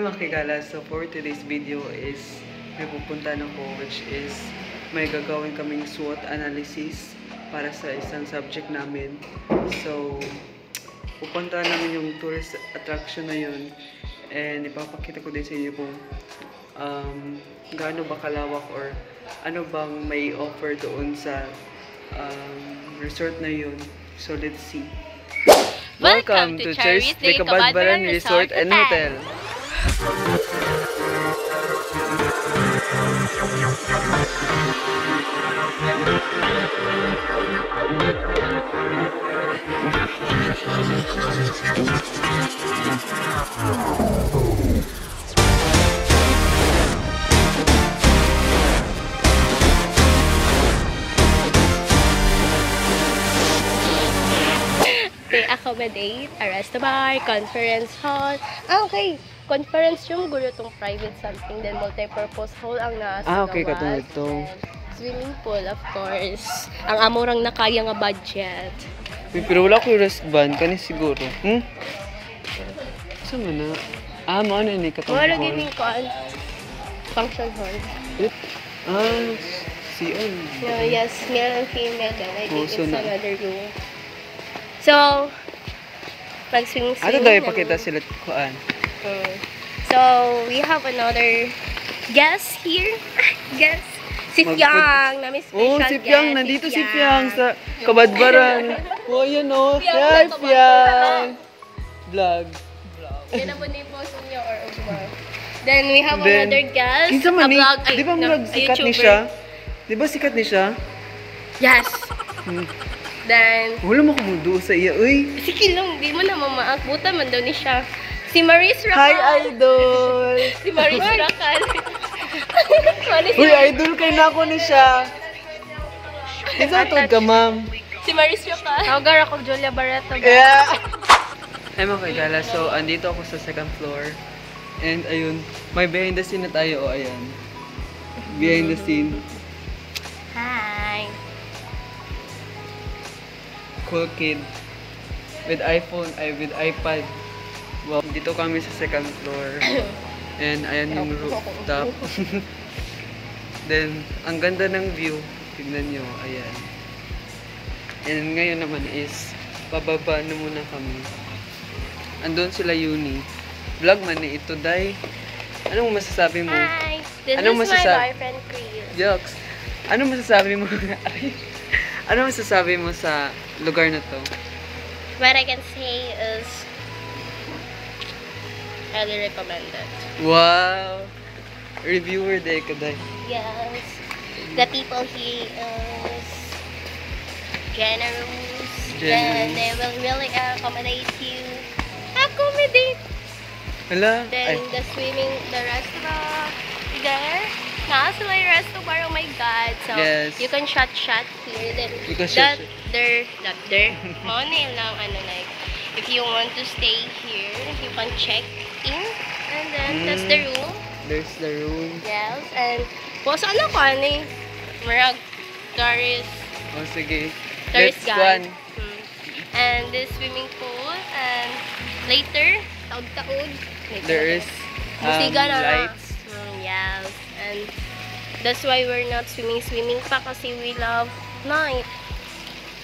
mga kigala, so for today's video is may pupuntahan ako, which is may gagawin kaming SWOT analysis para sa isang subject namin. So pupuntahan namin yung tourist attraction na yun, and ipapakita ko din sa inyo kung gaano ba kalawak or ano bang may offer doon sa resort na yun. So let's see. Welcome to Charis de Cabadbaran Resort and Hotel. They accommodate a resto bar, conference hall. Okay, conference room, guro tong private something, then multi-purpose hall ang nasa Okay, katulad ito. Swimming pool, of course. Ang amorang na kaya nga budget. Pero wala ko yung wristband, kani siguro. Saan mo na? Mo ano yun, katulad Wala hall. gining ko function hall. CM. No, yes, male and female. Then I think So it's another room. So, pag swing. Ano daw ipakita sila kuan? So, we have another guest here. Guest. Si Fiang. Namin special Si Fiang. guest. Nandito si Fiang sa Cabadbaran. Yan o. Yan, Fiang. Vlog. Yan na po na yung post niyo or over. Then, we have another guest. Kinsa man ni? vlog. Di ba vlog sikat ni siya? Di ba sikat ni siya? Yes. Then, wala mo kumudo sa iya, uy. sige lang, di mo na mamaakbutan man daw ni siya. Si Maris Racal. Hi, idol! Si Maris Racal. Uy, idol kay na ako ni siya. Isa to ka, ma'am. Si Maris Racal. Tawag ako Julia Barreto. Yeah! Ay mga kagala, so andito ako sa second floor. And ayun, may behind the scene na tayo, ayan. Behind the scene. Hi. Cool kid. With iPhone, with iPad. Well, dito kami sa second floor. And ayan yung rooftop. Then, ang ganda ng view. Tignan nyo, ayan. And ngayon naman is, pababa na muna kami. Andun sila Uni. Vlog man ni ito, Day. Anong masasabi mo? Hi. This Anong is my boyfriend, Chris. Jokes. Anong masasabi mo? Ano masasabi mo sa lugar na to? What I can say is highly recommended. Wow! Reviewer day ka, Day. Yes. The people here is generous. Then they will really accommodate you. Accommodate! Hala? Then the swimming, the restaurant there. Sila yung resto bar, oh my god. So, Yes. you can shot here. Then, You can shot. not there. Money lang, like, if you want to stay here, you can check in. And then, that's the room. There's the room. Yes. And, saan ako, Marag, tourist. Oh, sige. Tourist Let's guide. go. And the swimming pool. And, later, taod-taod. There is Musiga na. lights. Yes. And that's why we're not swimming pa kasi we love night.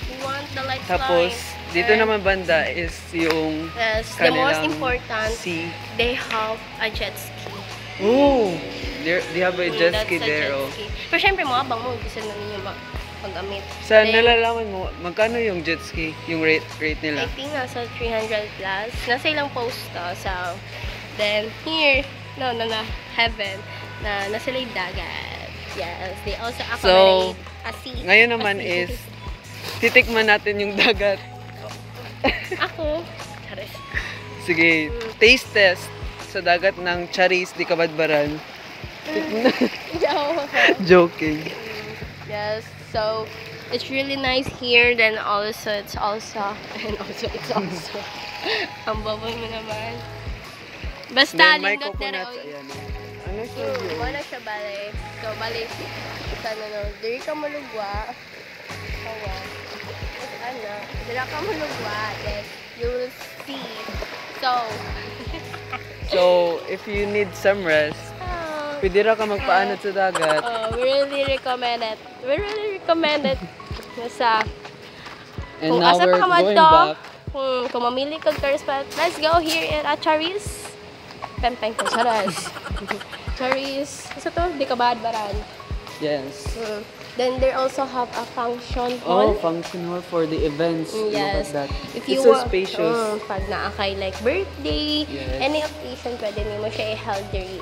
We want the lights Tapos, light. dito And naman banda is yung yes, the most kanilang important, sea. they have a jet ski. Oh! They have a jet That's ski a there, jet oh. ski. Pero syempre, mga abang mo, gusto na ninyo mag-amit. Sa Then, nalalaman mo, magkano yung jet ski? Yung rate I nila? think nasa 300 plus. Nasa ilang post so, then here, no, heaven, na nasa yung dagat. Yes, they also accommodate a sea. Ngayon naman is, titikman natin yung dagat. Ako, charis. Sige, taste test sa dagat ng Charis de Cabadbaran. Joking. Yes, so it's really nice here. Then also, it's also. Ang baboy mo naman. Basta, Then may lindot na coconuts. rin. Ayan. Ano siya yun? Wala siya balay. So, balay. Sana no. Diri ka malugwa. Awa. Ano? Diri ka malugwa. Then, you will see. So, So, if you need some rest, pwede ra ka magpaanod sa dagat. We really recommend it. We really recommend it. Sa And kung now asa we're pa ka man going to, back. kung mamili kag tourist spot, let's go here in Charis. Pempeng ko, Charis. Charis. Isa to, di ka baran. Yes. Then they also have a function Oh, hall. function hall for the events. Yes. Look at that. If you It's so want, spacious. pag naakay like birthday, Yes. any occasion, pwede mo siya i-held there.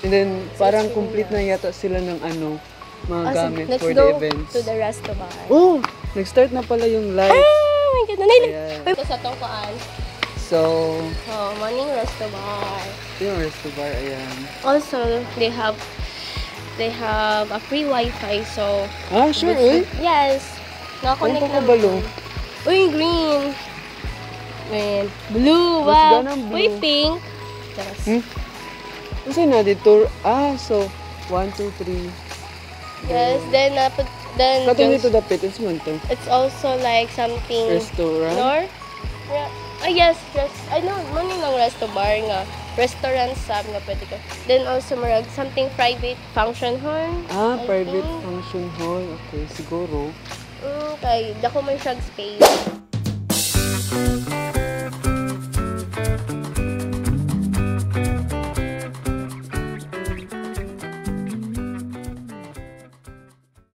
And then, parang it's complete na yata sila ng ano, mga gamit let's for go the events. to the resto bar. Oh! Nag-start na pala yung live. Oh my God! Ayan. Ito sa tungkuan. So, Morning resto bar. ito yung resto bar. Ayan. Also, they have a free Wi-Fi, so... Ah, sure, uy. Yes. Nakakonect Ano pa kabalo? Uy, green. Green. Blue, Mas wow. ganang blue. Uy, pink. Yes. Kasi na dito, so, 1, 2, 3. Yes, then Katong dito dapit, it's man to. it's also like something... Restaurant? Nor? Yes, I know, money ng resto bar nga. Restaurant sab nga pwede ka. Then also marag something private function hall. Ah, I private think. function hall. Okay, siguro. Kay dako man siyang space.